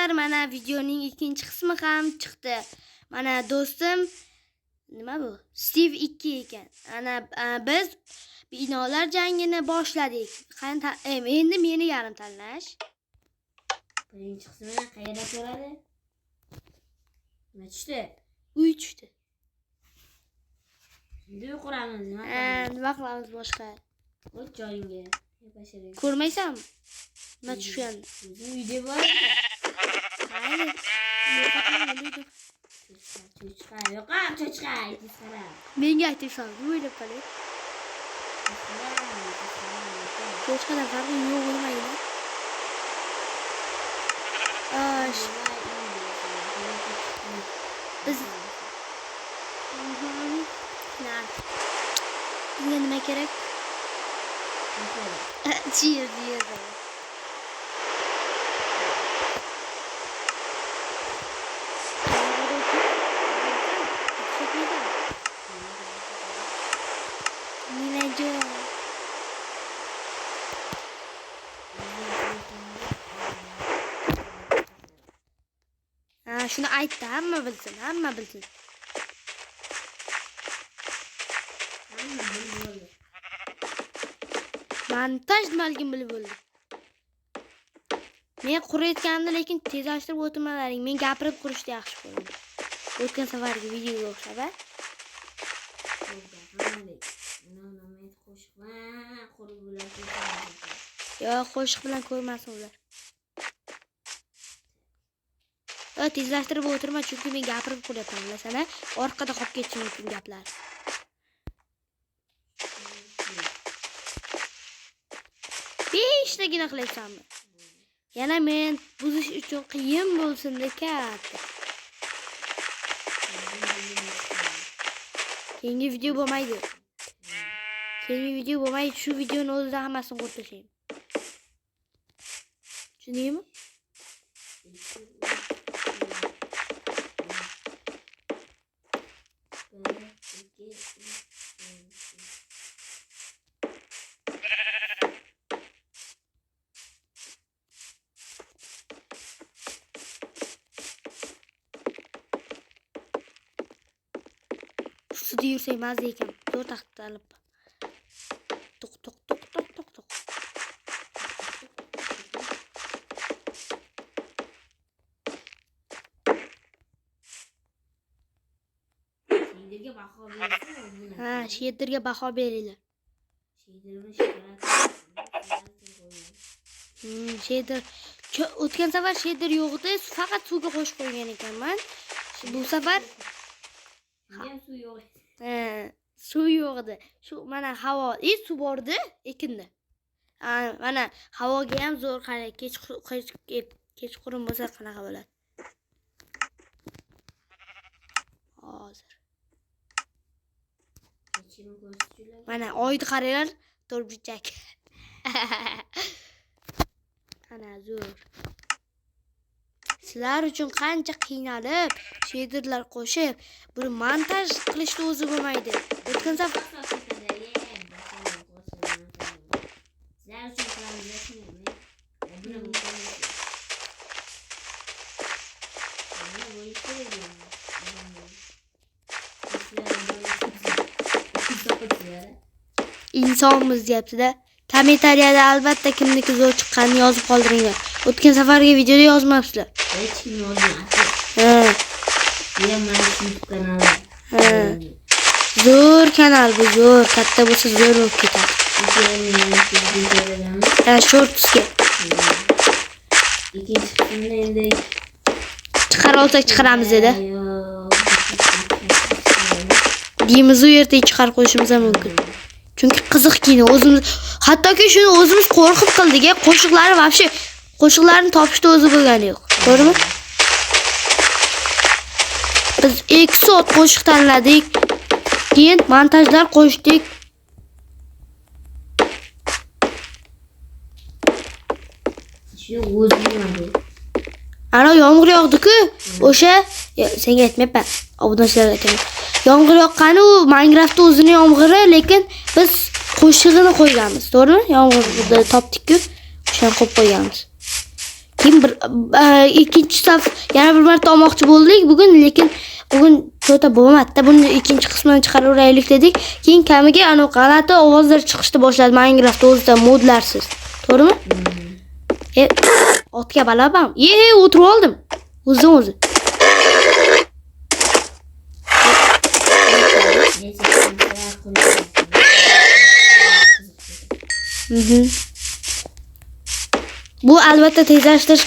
Do'stlar, mana videoning ikkinchi qismi ham chiqdi. Mana do'stim nima bu? Steve 2 ekan. Ana biz binolar jangini boshladik. Endi meni yarim tanlash. Birinchi qismini qayerda ko'radi? Nima tushdi? Uy tushdi. Endi quramiz, nima Nima qilamiz boshqa? o'z joyingga. Yapashiring. Ko'rmaysanmi? Nima tushgan? O'zing uyda bor. Mayli. Cho'chqa, yo'qam cho'chqa, aytishara. Menga aytibsan, o'ylab qolay. Cho'chqadan farqi yo'q bo'lmaydi. Biz bizga nima kerak? Cheers. Shuni aytdi, hamma bilsin. Montaj nimaligini bilib bo'ldi. Men qurayotganimda lekin tezlashtirib o'tirmalaring. Men gapirib qurishni yaxshi ko'raman. O'tgan safargi videoga o'xshab, a? Yo'q, qo'shiq bilan ko'rmasin ular. Tezlashtirib o'tirma, chunki men gapirib qo'yaman. Masalan, orqada qolib ketishi mumkin gaplar. Beshtagina qilaysanmi? Yana men buzish uchun qiyin bo'lsin-da katta. Keyingi video bo'lmaydi. Shu videoning o'zida hammasini qurib tashlayman. Tushundingmi? Ustida yursak mazza ekan. Zo'r taqtalib. To'q. Shaderga baho bersin. Ha, shaderga baho beringlar. Shader o'tgan safar shader yo'q edi, faqat suvga qo'shib qo'ygan ekanman. Bu safar suv yo'q. Suv yo'q edi. Shu mana havo, suv bordi ekinda. Mana havoga ham zo'r qarang. Kechqurun bo'lsa qanaqa bo'ladi? Hozir. Mana oyni qaranglar, to'rtburchak. Ana zo'r. Sizlar uchun qancha qiynalib, shaderlar qo'shib, buni montaj qilishni o'zi bo'lmaydi. O'tgan safar insonmiz deyapti-da. Kommentariyada albatta kimniki zo'r chiqqanini yozib qoldiringlar. O'tgan safargi videoda yozmabsizlar. Hech kim yozmadi. Mana YouTube kanali. Zo'r kanal bu, zo'r. Katta bo'lsa zo'r bo'lib ketadi. Shortsga. Ikkinchi qismini endi chiqara olsak chiqaramiz dedi. Deyimiz u yerda chiqarib qo'yishimiz ham mumkin. Chunki qiziq kino o'zimiz, hattoki shuni o'zimiz qo'rqib qildik-a, qo'shiqlarni topishda o'zi bo'lgani yo'q. To'g'rimi? Biz 2 soat qo'shiq tanladik. Keyin montajlar qo'shdik. Shu o'zimadi. Ana yomg'ir yog'di-ku, o'sha senga aytmayapman, obunachilarga aytaman. Yomg'ir yoqqani u Minecraftda o'zini yomg'iri, lekin biz qo'shig'ini qo'yganmiz, to'g'rimi? Yomg'irni topdik-ku, o'shani qo'yib qo'yganmiz. keyin ikkinchi saf yana bir marta olmoqchi bo'ldik bugun, lekin bugun to'ta bo'lmadi. Buni ikkinchi qismini chiqaraveraylik dedik. Keyin kamiga ana g'alati ovozlar chiqishni boshladi Minecraft o'zida modlarsiz. To'g'rimi? Otga balabam. O'tirib oldim. O'zi. Bu albatta tezlashtirish.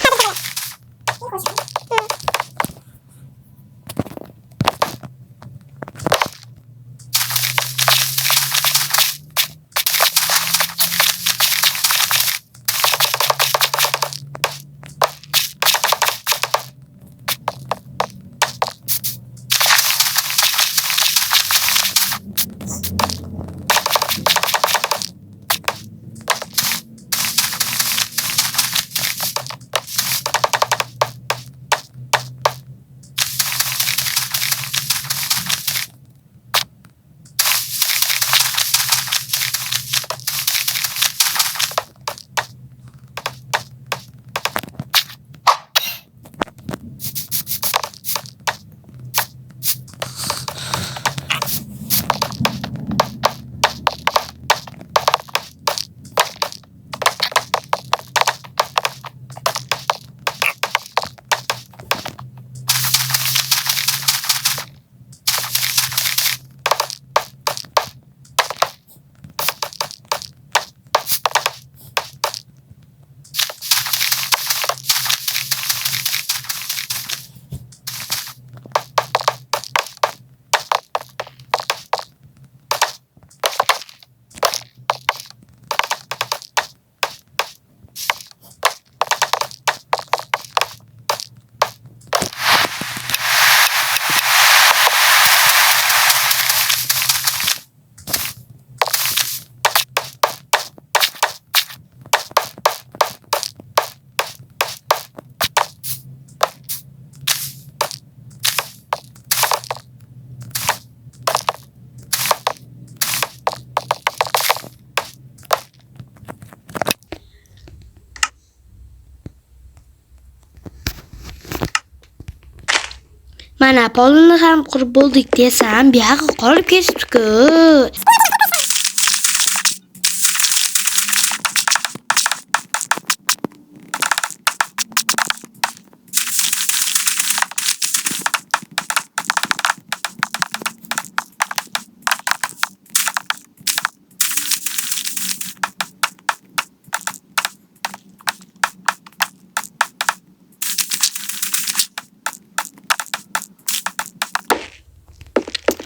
Mana polni ham qurib bo'ldik desam, bu yoqqa qolib ketibdi-ku.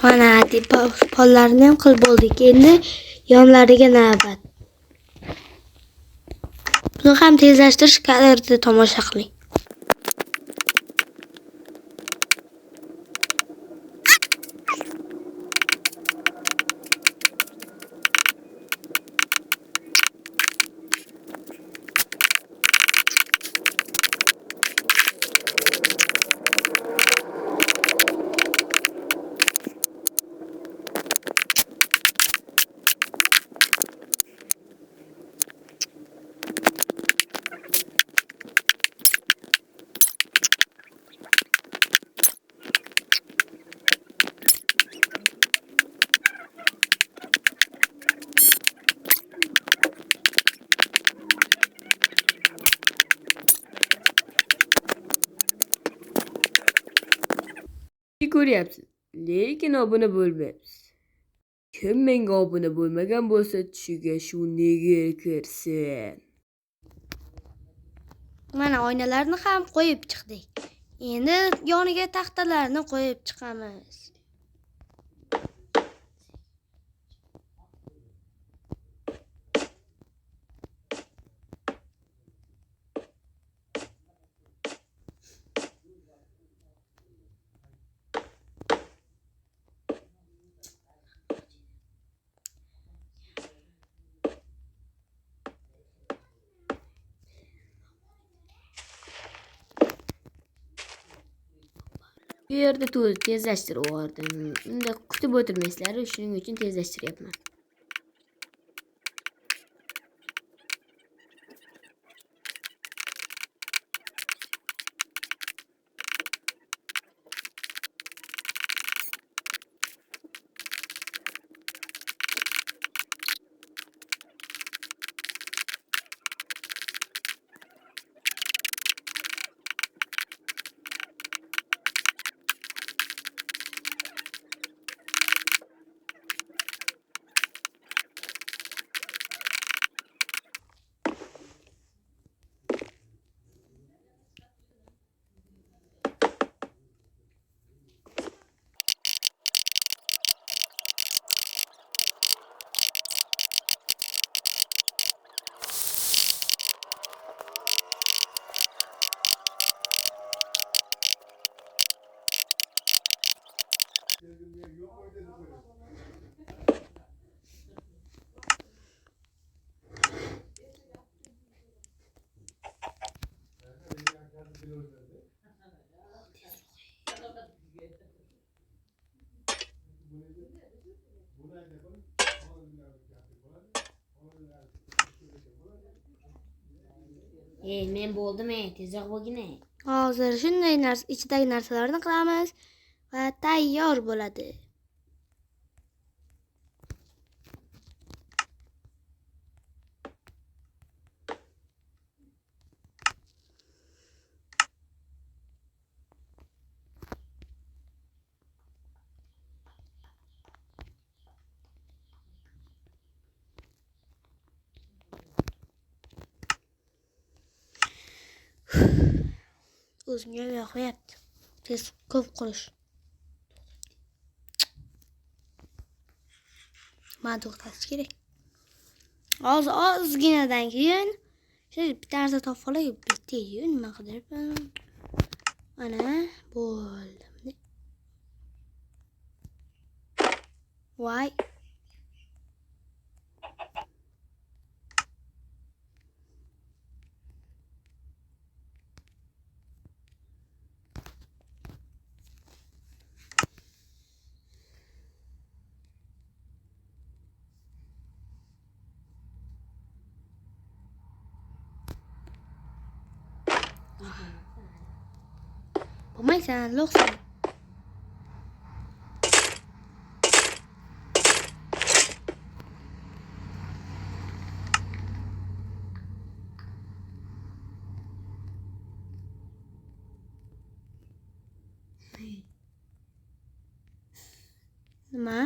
Mana pollarni ham qilib bo'ldik. Endi yonlariga navbat. Buni ham tezlashtirish kadrida tomosha qiling. Ko'ryapsiz, lekin obuna bo'lmayapsiz. Kim menga obuna bo'lmagan bo'lsa, tushiga shu negir kirsin. Mana oynalarni ham qo'yib chiqdik. Endi yoniga taxtalarni qo'yib chiqamiz. Bu yerda tezlashtirib yubordim. Unda kutib o'tirmaysizlar, shuning uchun tezlashtiryapman. Men bo'ldim, tezroq bo'lgin. Hozir shunday ichidagi narsalarni qilamiz va tayyor bo'ladi. O'zimga yoqmayapti. Tez ko'p qilish. Mana to'xtatish kerak. Ozginadan keyin bitta narsa topib olay, bitdi-yu, nima qidirib. Mana bo'ldi. Voy. Bo'lmaysan, lo'qsan. Nima?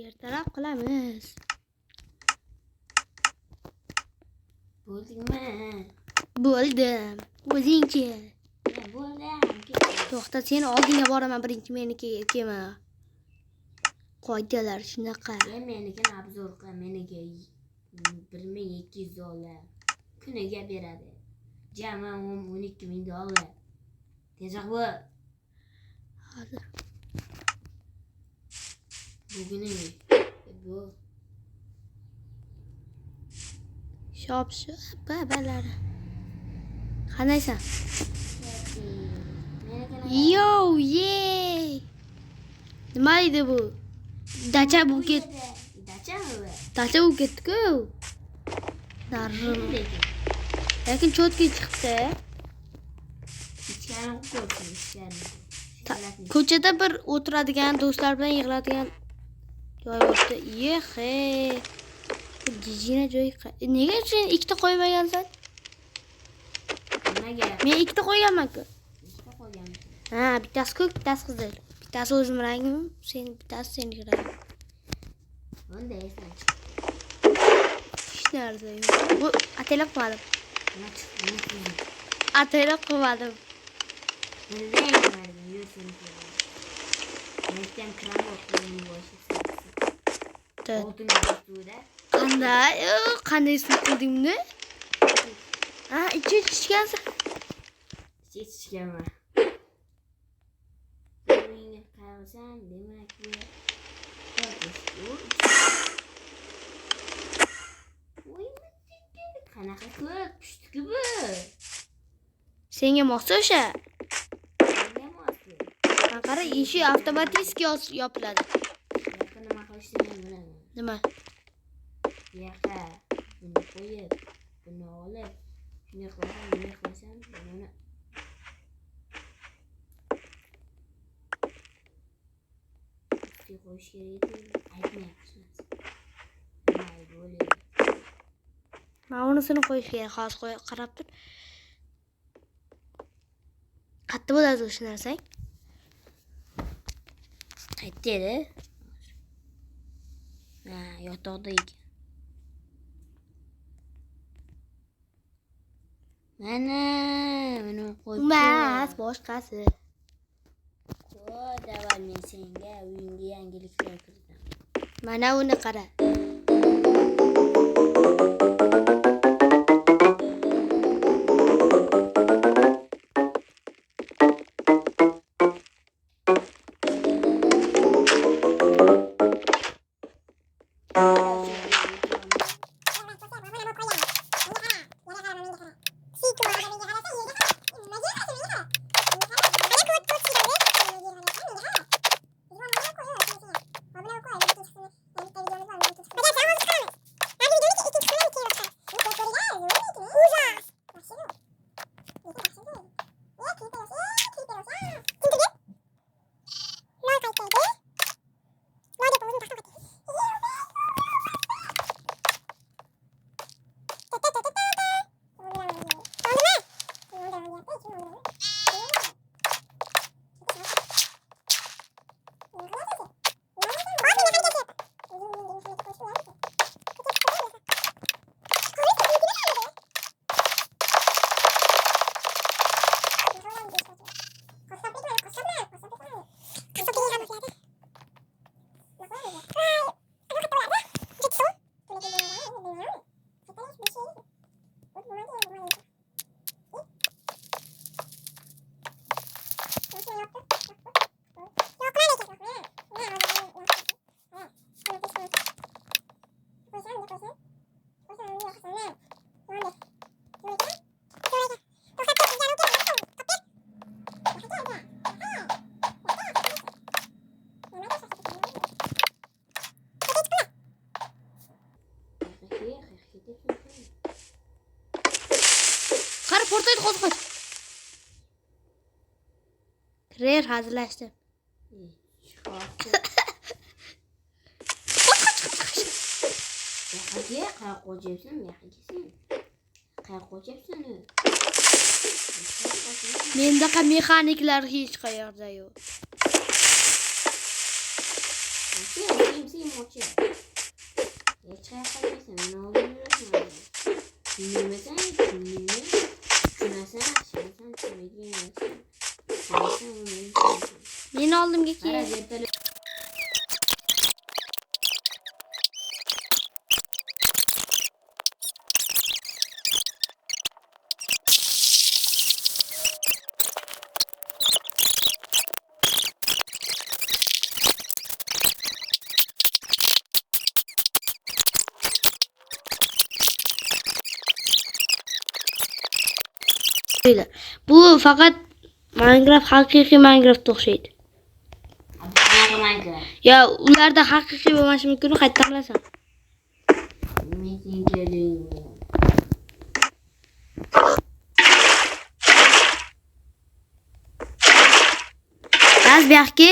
Ertaroq qilamiz. Bo'ldingmi? Bo'ldim. O'zingchi. Bo'ldim. To'xta, sen oldinga boraman, birinchi meniki kema. Qoidalar shunaqa. Meniki obzor qil, meniki 1200 dollar kuniga beradi. Jami 12000 dollar. Tezroq bo'l. Hozir. Bugün bu. Shop babalari. Qanaysan? Yo, ye. Nima edi bu? Dacha bu ketdi. Dachami? Dacha bu ketdi-ku. Darrim. Lekin cho'tki chiqdi. Ichkani ko'rsin, ichkani. Ko'chada bir o'tiradigan, do'stlar bilan yig'iladigan joy bo'ldi. Yehe. Jijina joy. Nega sen ikkita qo'ymagansan? Nimaga? Men ikkita qo'yganman-ku. Ikkita qo'yganman. Ha, bittasi ko'k, bittasi qizil. Bittasi o'zim rangim, bittasi seniki rang. Bunday esan. Hech narsa. Bu atelab qilmadim. Nima chiqdi? Atelab qilmadim. Bunday esan, yursin. Mendan kran o'qiyim boshlaysan. Oltin bostuvda. Qanday suv qildingmi? Ha, ichgansan. Ichganman. Uyingga qarasam, demak bu qanaqa ko'p pushtiku bu. Senga mos o'sha. Menga mosku. Qara, eshik avtomatik yopiladi. Nima qilishni bilaman. Nima? Yo'qa, buni qo'yib, buni olib, shunday qilasam, buni qo'yish kerak edi. Aytmayapsiz. Nima bo'ladi? Men unisini qo'yish kerak. Hozir qarab tur. Qayerda bo'ladi o'sha narsang? Qayerda edi? Ha, yotoqda ekan. Mana, buni qo'yib. Emas, boshqasi. O davar men senga uyingga yangiliklar kirdim. Mana uni qara. Qara portlaydi qo'zg'ot. Kirer hazillashdim. Yaxaga qayoqqa qo'yapsan? Yaxaga sen. Qayoqqa qo'yapsan? Mendaqa mexaniklar hech qayerda yo'q. Sen mochi. Hech qayoqqa qo'yapsan. Nima o'ylayapsan? Bilmasang, bilmaysan. Tunasan, shasan, tunagan. Men oldimga kel. Bu faqat Minecraft haqiqiy Minecraft o'xshaydi. Ya ularda haqiqiy bo'lmashi mumkin, qayerdan bilasan? Az bu yoqqa.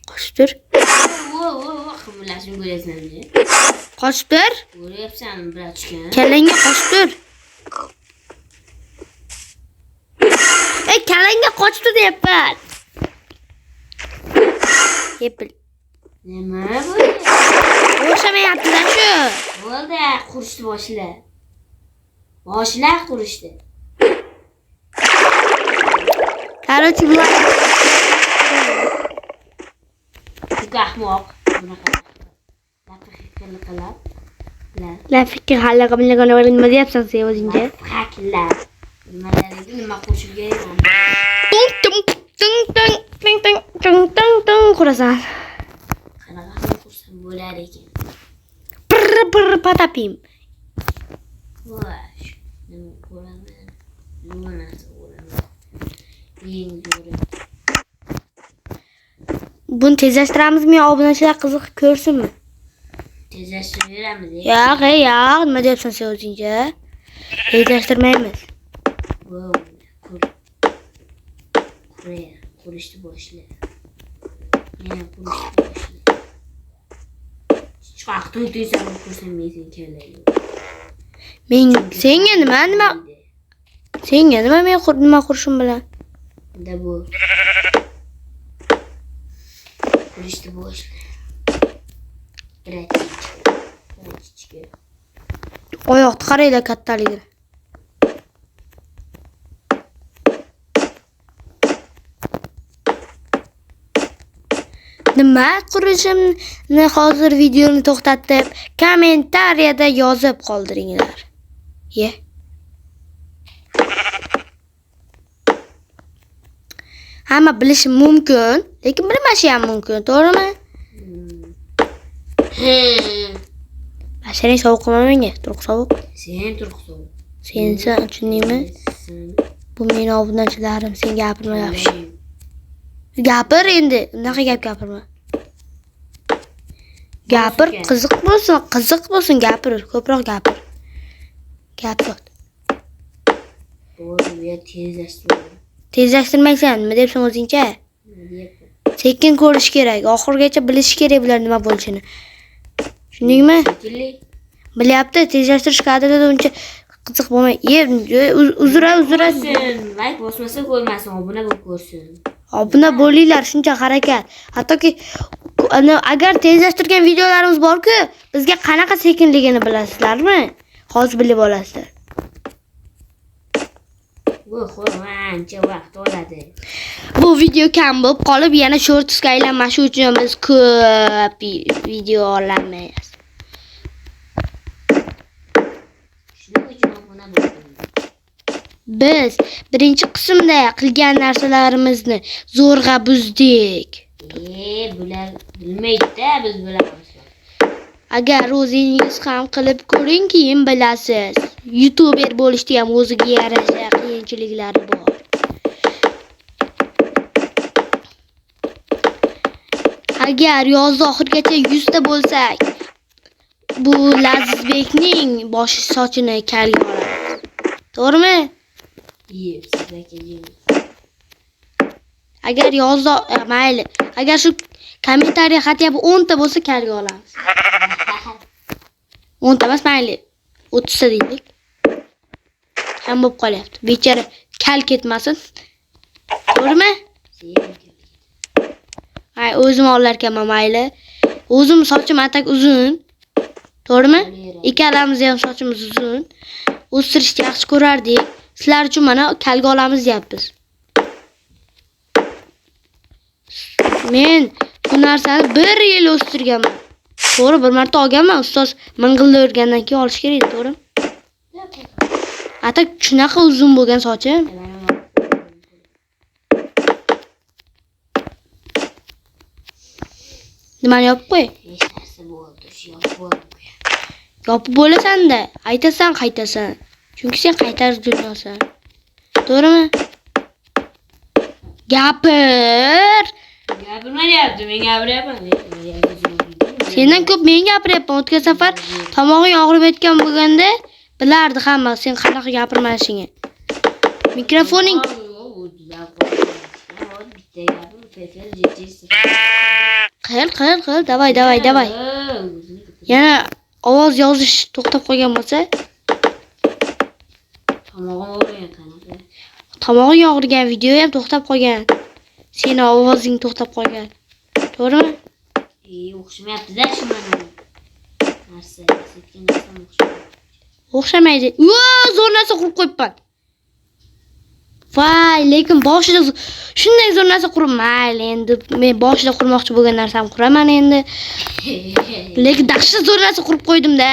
Qochib tur. Qimlashni ko'rasizmi? Qochib tur. Ko'ryapsanmi, bratchka? Kallangga qochib tur. Kallangga qochib tur deyapman. Yepil. Nima bo'ldi? O'xshamayapti-da shu. Bo'ldi, qurishni boshla. Boshla qurishni. Короче, bular ahmoq. Bunaqa. La fikr hali qilmagan nima deyapsan sen o'zingga? Haklar. Nimalarga nima qo'shib berayman? Tung qurasan. Qanaqa qursam bo'lar ekan. Bir patapim. Voy. Nima ko'raman? Nima narsa ko'raman? Eng zo'ri. Buni tezlashtiramizmi yo obunachilar qiziq ko'rsinmi? Tezlashtiramiz. Yo'q, nima deyapsan sen o'zingga? Tezlashtirmaymiz. Wow, qurishni boshla. Yana qurishni boshla. Chiqaqtoy tezam ko'rsamaysan kelaydi. Senga nima? Senga nima men nima qurishim bilan? Da bu. Qurishni boshla. Bratchka. Oyoqni qaranglar kattaligini. Nima qurishimni hozir videoni to'xtatib, kommentariyada yozib qoldiringlar. Ye. Hamma bilishi mumkin, lekin bilmashi ham mumkin, to'g'rimi? Basharing sovuq qilma menga, turq sovuq. Sen turq sovuq. Sensan, tushundingmi? Bu meni obunachilarim, sen gapirma yaxshi. Gapir endi, unaqa gap gapirma. Gapir, qiziq bo'lsin, gapir, ko'proq gapir. Gapir. Bo'g'izga tezlashtir. Tezlashtirmaysan, nima debsan o'zingcha? Sekin ko'rish kerak, oxirgacha bilish kerak bular nima bo'lishini. Tushundingmi? Bilyapti, tezlashtirish kadrida uncha qiziq bo'lmay. Uzra. Like bosmasa ko'rmasin, obuna bo'lib ko'rsin. Obuna bo'linglar, shuncha harakat. Hattoki agar tezlashtirgan videolarimiz bor-ku, bizga qanaqa sekinligini bilasizlarmi? Hozir bilib olasizlar. Bu ancha vaqt oladi. Bu video kam bo'lib qolib, yana shortsga aylanmashi uchun biz ko'p video olamiz. Shuning uchun obuna bo'ling. Biz birinchi qismda qilgan narsalarimizni zo'rg'a buzdik. Bular bilmaydi-da, biz bilamiz. Agar o'zingiz ham qilib ko'ring, keyin bilasiz. YouTuber bo'lishda ham o'ziga yarasha qiyinchiliklari bor. Agar yoz oxirigacha 100 ta bo'lsak, bu Lazizbekning bosh sochini kalga olamiz. To'g'rimi? Agar yozda mayli, agar shu kommentariy xatya 10 ta bo'lsa kalga olamiz. 10 ta emas mayli, 30 ta deylik. Ham bo'lib qolyapti. Bechara kal ketmasin. To'g'rimi? Ay, o'zim olar ekanman mayli. O'zim sochim atak uzun. To'g'rimi? Ikkalamiz ham sochimiz uzun. O'stirishni yaxshi ko'rardik. Sizlar uchun mana kalga olamiz deyapmiz. Men bu narsani 1 yil o'stirganman. To'g'ri, bir marta olganman, ustoz ming'illab o'rgandan keyin olish kerak, to'g'ri? Atak shunaqa uzun bo'lgan sochim. Nimani yopib qo'y? Hech narsa bo'ldi, yopib qo'y. Yopib bo'lasan-da, aytasan, qaytasan. Chunki sen qaytarish dunyosan. To'g'rimi? Gapir. Gapirma deyapti, men gapiryapman. Sendan ko'p men gapiryapman. O'tgan safar tomog'ing og'rib aytgan bo'lganda bilardi hamma sen qanaqa gapirmasligingni. Mikrofoning qil, davay. Yana ovoz yozish to'xtab qolgan bo'lsa, tomog'ing og'rigan video ham to'xtab qolgan. Seni ovozing to'xtab qolgan. To'g'rimi? O'xshamayapti-da shu mana. Narsa, setgan narsam o'xshamaydi. Zo'r narsa qurib qo'yibman. Voy, lekin boshida shunday zo'r narsa qurib mayli endi. Men boshida qurmoqchi bo'lgan narsamni quraman endi. Lekin dahshat zo'r narsa qurib qo'ydim-da.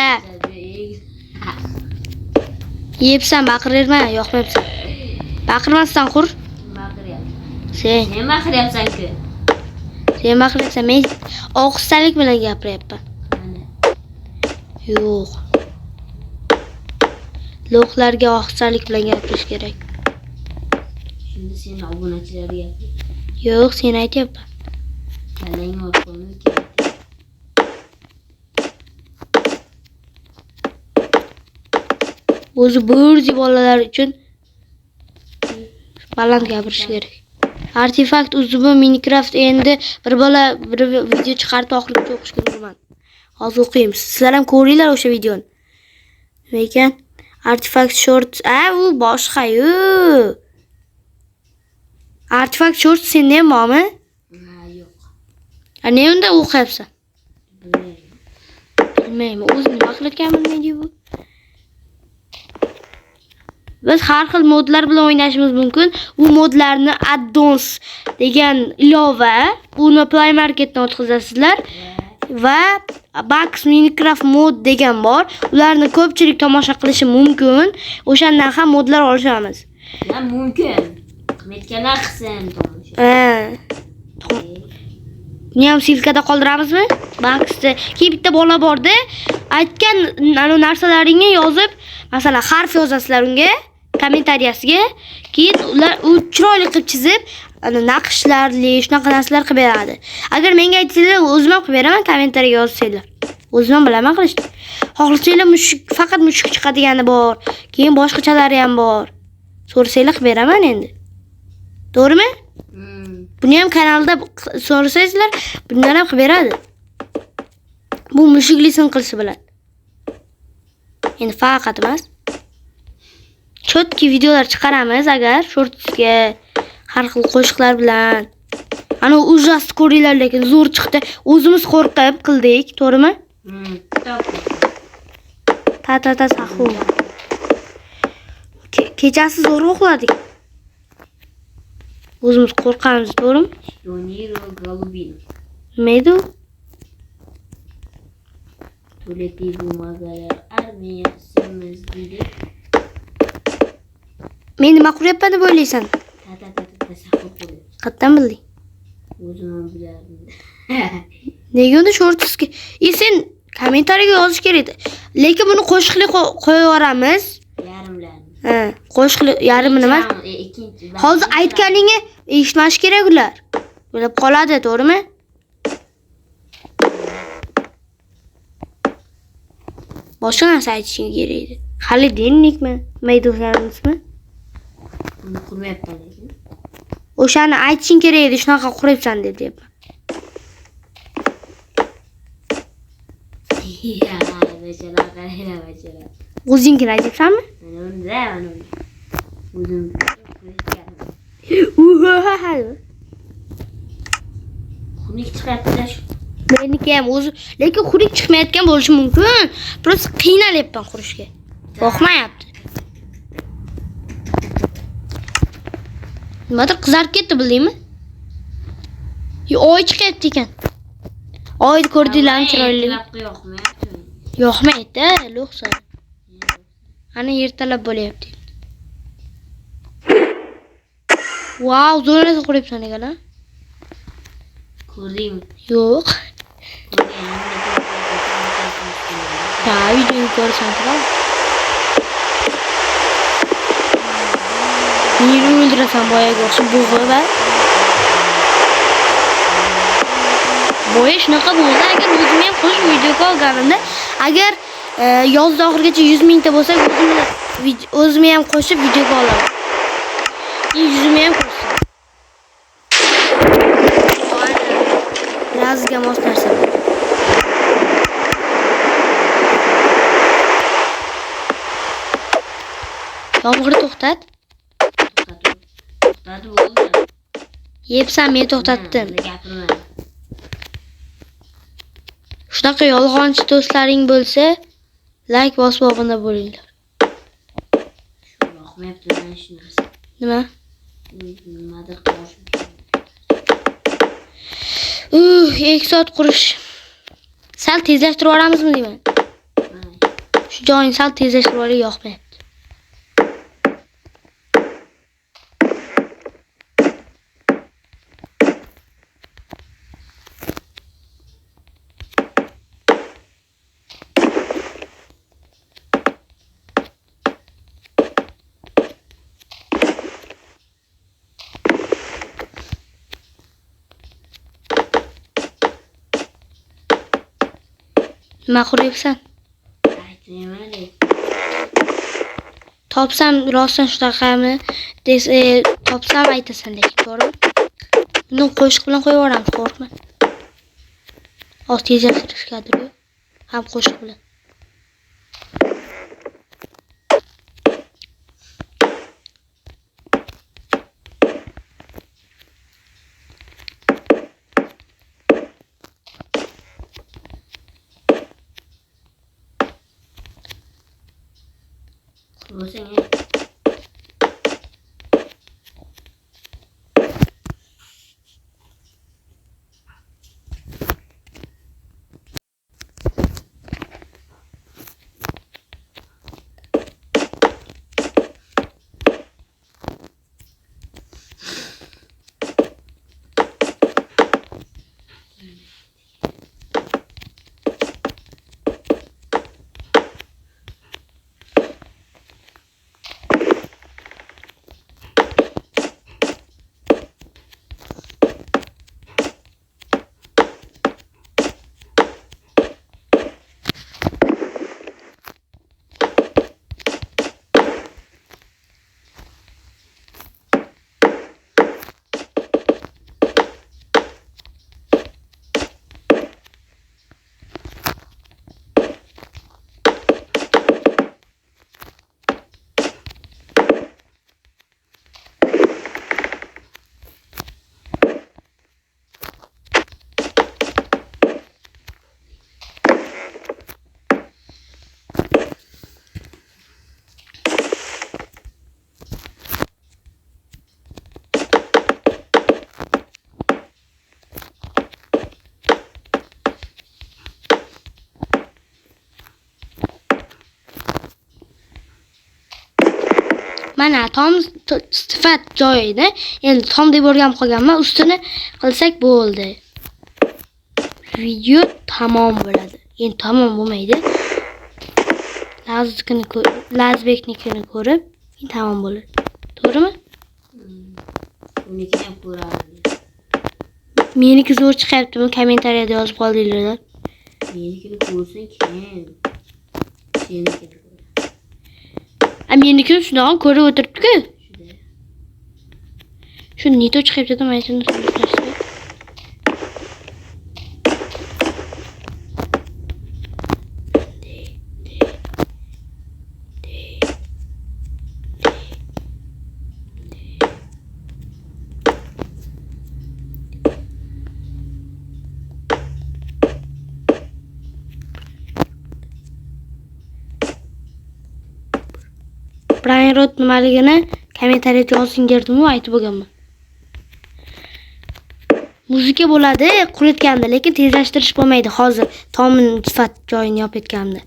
Yebsan, baqirma, yoqmayapsan. Baqirmasdan qur. Sen baqiryapsan-ku. Sen baqirayapsan, men ohistalik bilan gapiryapman. Yo'q. Lo'qlarga ohistalik bilan gapirish kerak. Shunda sen obunachilarga gapir. Yo'q, sen aytyapman. Kallang orqoni kerak. O'zi bo'rji bolalar uchun baland gapirish kerak. Artefakt uzubi Minecraft endi bir bola bir video chiqarib oxirigacha o'qishga urman. Hozir o'qiymiz. Sizlar ham ko'ringlar o'sha videoni. Nima ekan? Artifact Shorts. U boshqa-yu. Artifact Shorts senda ham bormi? Yo'q. Ne unda o'qiyapsan? Bilmayman. O'zim nima qilayotganimni bilmaydi bu. Biz har xil modlar bilan o'ynashimiz mumkin. Bu modlarni addons degan ilova, buni Play Marketdan o'tkazasizlar va Box Minecraft mod degan bor. Ularni ko'pchilik tomosha qilishi mumkin. O'shandan ham modlar olishamiz. Ya mumkin. Qilmayotganlar qilsin tomosha. Buni ham silkada qoldiramizmi? Boxda keyin bitta bola borda, aytgan narsalaringni yozib, masalan, harf yozasizlar unga, kommentariyasiga, keyin ular u chiroyli qilib chizib, naqshlarli, shunaqa narsalar qilib beradi. Agar menga aytsanglar, o'zim ham qilib beraman, kommentariyaga yozsanglar. O'zim ham bilaman qilishni. Xohlasanglar faqat mushuk chiqadigani bor, keyin boshqachalari ham bor. So'rasanglar qilib beraman endi. To'g'rimi? Buni ham kanalda so'rasangizlar, bundan ham qilib beradi. Bu mushukli sinqilishi bilan. Endi faqat emas. Chotki videolar chiqaramiz agar shortsga har xil qo'shiqlar bilan. Ana ujras ko'ringlar, lekin zo'r chiqdi. O'zimiz qo'rqib qildik, to'g'rimi? Ta sahu. Kechasi zo'r uxladik. O'zimiz qo'rqamiz, to'g'rimi? Doniro Golubin. Nima edi u? To'leti bo'lmagalar armiyasimiz dedi. Men nima qilyapman deb o'ylaysan? Sahu qo'ydi. Qayerdan bilding? O'zim ham bilardim. Nega unda shortsga? Sen kommentariyaga yozish kerak. Lekin buni qo'shiqli qo'yib yuboramiz. Yarimlarni. Qo'shiqli yarimini emas. Hozir aytganingni eshitmash kerak ular. Bilib qoladi, to'g'rimi? Boshqa narsa aytishing kerak edi. Hali dennikmi? Maydonlarimizmi? Uni qurmayapman lekin. O'shani aytishing kerak edi, shunaqa quryapsan deyapman. Ya, bechara. O'zingni aytyapsanmi? Mana o'zim. Xunik chiqyapti shu. Meniki ham o'zi, lekin xurik chiqmayotgan bo'lishi mumkin. Просто qiynalyapman qurishga. Yoqmayapti. Nimadir qizarib ketdi, bildingmi? Oy chiqyapti ekan. Oyni ko'rdinglarmi chiroyli? Yoqmaydi, lo'qsa. Ana ertalab bo'lyapti. Wow, zo'r quryapsan ekan, ha? Ko'rdingmi? Yo'q. Ya, videoni ko'rsan turib. Meni o'ldirasan boyaga o'xshab bo'g'ib va boya shunaqa bo'ldi. Agar o'zim ham qo'shib videoga olganimda, agar yoz oxirigacha 100 mingta bo'lsa, o'zim ham qo'shib videoga olaman. Yuzimni ham ko'rsin. Razga mos narsa. Yomg'ir to'xtat. To'xtadi bo'ldi. Yepsan, men to'xtatdim. Gapirma. Shunaqa yolg'onchi do'stlaring bo'lsa, like bosib obuna bo'linglar. Shu yoqmayapti mana shu narsa. Nima? Nimadir qo'shib. 2 soat qurish. Sal tezlashtirib yuboramizmi deyman? Shu joyini sal tezlashtirib yuborib yoqmayapti. Nima quryapsan? Aytmayman deb. Topsam rostdan shunaqami? Topsam aytasan lekin, to'g'rimi? Buni qo'shiq bilan qo'yib yuboramiz, qo'rqma. Oz tezlashtirishgadir yo'q. Ham qo'shiq bilan. Bo'lsang, Mana tom sifat joyini endi tom deb o'rganib qolganman. Ustini qilsak bo'ldi. Video tamom bo'ladi. Endi tamom bo'lmaydi. Lazbeknikini ko'rib, tamom bo'ladi. To'g'rimi? Uniki ham ko'rardi. Meniki zo'r chiqyaptimi? Kommentariyada yozib qoldinglar. Menikini ko'rsang keyin senikini ko'r. Menikini shundoq ko'rib o'tiribdi-ku. Shu nito chiqyapti-da, mana shuni so'rashdi. Brian Roth nimaligini kommentariyada yozing derdim-ku, aytib bo'lganman. Muzika bo'ladi quritganda, lekin tezlashtirish bo'lmaydi hozir. Tomning sifat joyini yopayotganimda.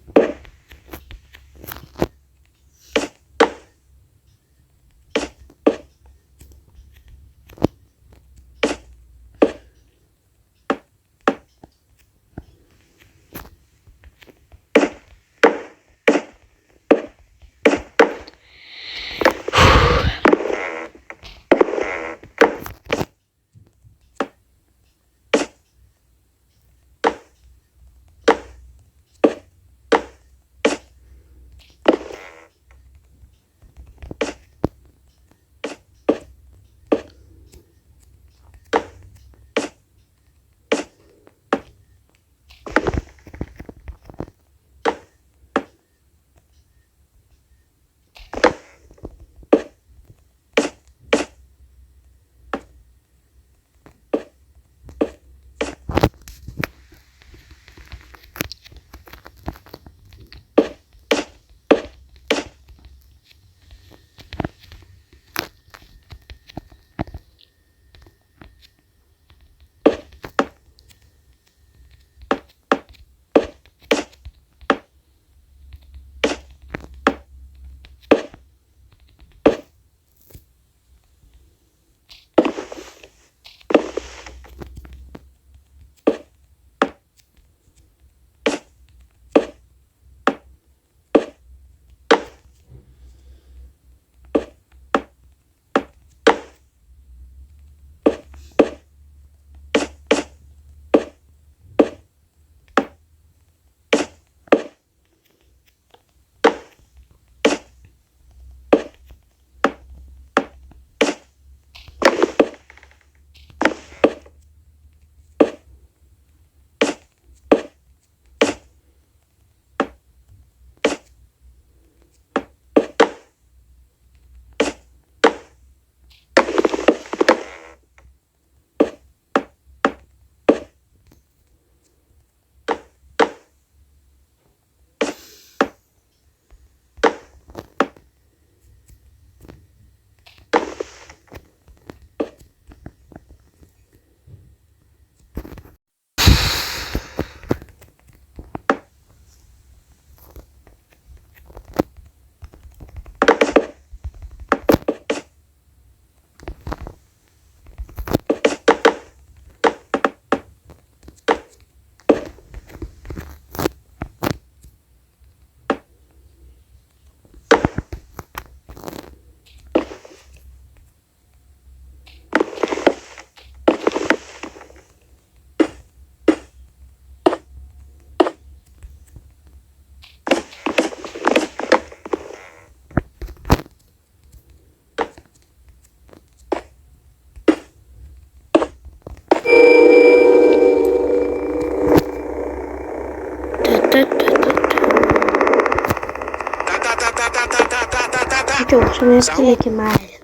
Çok şunu lekin mayli.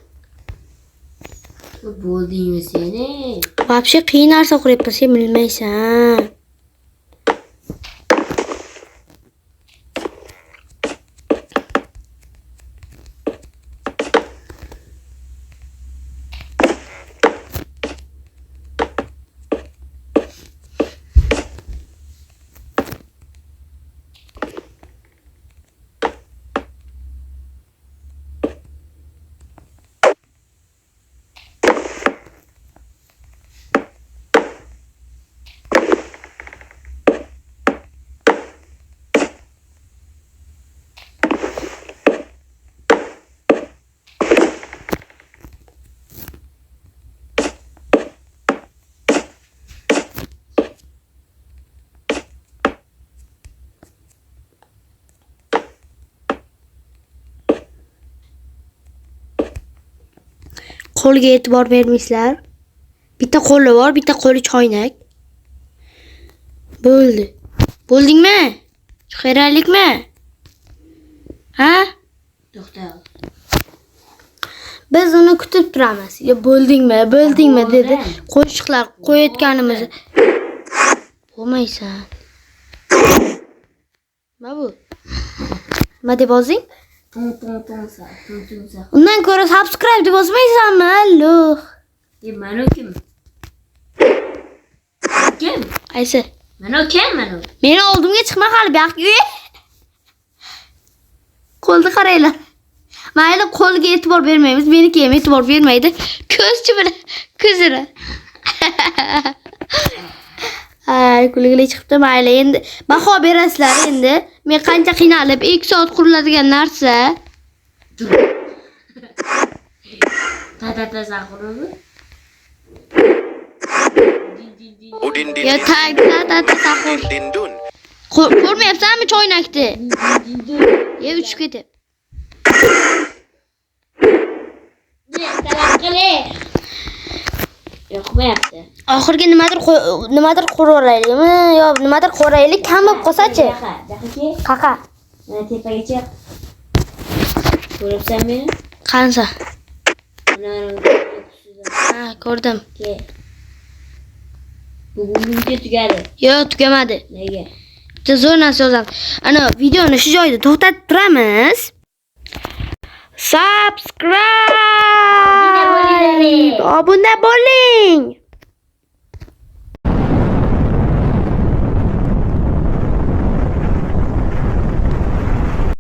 Bo'ldingmi seni? Вообще qiyin narsa o'qiyapman, sen bilmaysan. qo'liga e'tibor bermaysizlar. Bitta qo'li bor, bitta qo'li choynak. Bo'ldi. Bo'ldingmi? Chiqaraylikmi? Ha? To'xta. Biz uni kutib turamiz. Yo bo'ldingmi? Bo'ldingmi dedi. Qo'shiqlar qo'yayotganimiz. Bo'lmaysan. Nima bu? Nima deb yozing? Tung sa. Undan ko'ra subscribe deb yozmaysanmi? Alloh. Mana kim? Kim? Aysi. Mana kim mana? Meni oldimga chiqma hali bu yoqqa. Qo'lni qaranglar. Mayli qo'liga e'tibor bermaymiz. Menikiga ham e'tibor bermaydi. Ko'zchi bilan ko'zira. Ay, kulgili chiqibdi. Mayli endi baho berasizlar endi. Men qancha qiynalib 2 soat quriladigan narsa. Ta saqurumi? Ya ta saqur. Ko'rmayapsanmi choynakni? Ye uchib ketib. Yo'qmayapti. Oxirgi nimadir qo'raylikmi yo nimadir qo'raylik kam bo'lib qolsa-chi? Qaqa. Mana tepagacha. Ko'ribsan meni? Qansa? Mana Ha, ko'rdim. bugungi tugadi. Yo'q, tugamadi. Nega? Bitta zo'r narsa yozamiz. Ana videoni shu joyda to'xtatib turamiz. Subscribe! Obuna bo'ling.